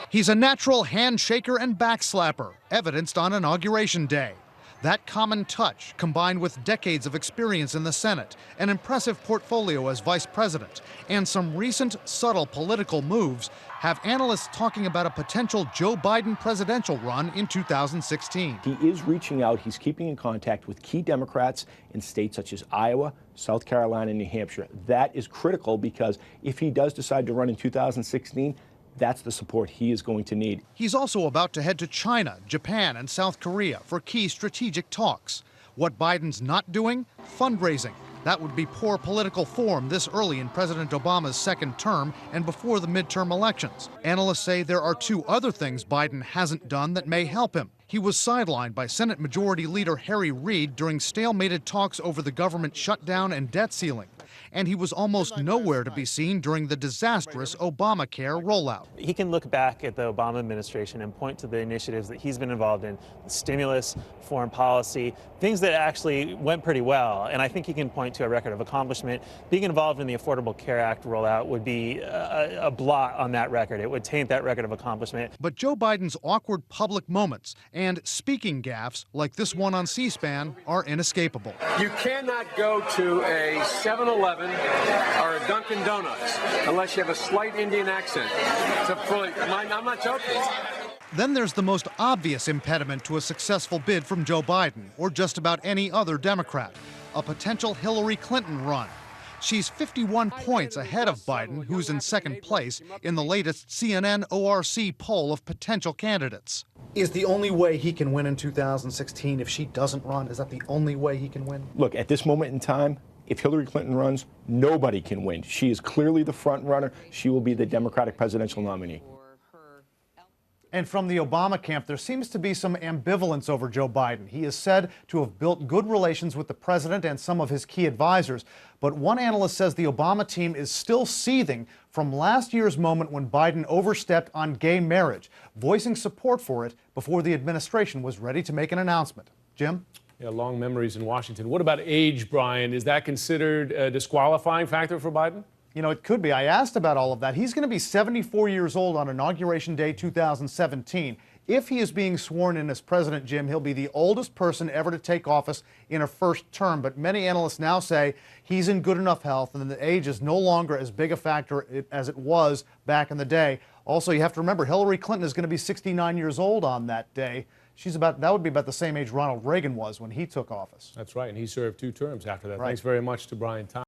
He's a natural handshaker and backslapper, evidenced on Inauguration Day. That common touch, combined with decades of experience in the Senate, an impressive portfolio as vice president, and some recent subtle political moves, have analysts talking about a potential Joe Biden presidential run in 2016. He is reaching out. He's keeping in contact with key Democrats in states such as Iowa, South Carolina, and New Hampshire. That is critical because if he does decide to run in 2016, that's the support he is going to need. He's also about to head to China, Japan, and South Korea for key strategic talks. What Biden's not doing? Fundraising. That would be poor political form this early in President Obama's second term and before the midterm elections. Analysts say there are two other things Biden hasn't done that may help him. He was sidelined by Senate Majority Leader Harry Reid during stalemated talks over the government shutdown and debt ceiling. And he was almost nowhere to be seen during the disastrous Obamacare rollout. He can look back at the Obama administration and point to the initiatives that he's been involved in, the stimulus, foreign policy, things that actually went pretty well. And I think he can point to a record of accomplishment. Being involved in the Affordable Care Act rollout would be a blot on that record. It would taint that record of accomplishment. But Joe Biden's awkward public moments and speaking gaffes, like this one on C-SPAN, are inescapable. You cannot go to a 7-Eleven or a Dunkin' Donuts unless you have a slight Indian accent. I'm not joking. Then there's the most obvious impediment to a successful bid from Joe Biden, or just about any other Democrat, a potential Hillary Clinton run. She's 51 points ahead of Biden, who's in second place in the latest CNN ORC poll of potential candidates. Is the only way he can win in 2016 if she doesn't run? Is that the only way he can win? Look, at this moment in time, if Hillary Clinton runs, nobody can win. She is clearly the front runner. She will be the Democratic presidential nominee. And from the Obama camp, there seems to be some ambivalence over Joe Biden. He is said to have built good relations with the president and some of his key advisors. But one analyst says the Obama team is still seething from last year's moment when Biden overstepped on gay marriage, voicing support for it before the administration was ready to make an announcement. Jim? Yeah, long memories in Washington. What about age, Brian? Is that considered a disqualifying factor for Biden? You know, it could be. I asked about all of that. He's going to be 74 years old on Inauguration Day 2017. If he is being sworn in as president, Jim, he'll be the oldest person ever to take office in a first term. But many analysts now say he's in good enough health and the age is no longer as big a factor as it was back in the day. Also, you have to remember, Hillary Clinton is going to be 69 years old on that day. That would be about the same age Ronald Reagan was when he took office. That's right, and he served 2 terms after that. Right. Thanks very much to Brian Thomas.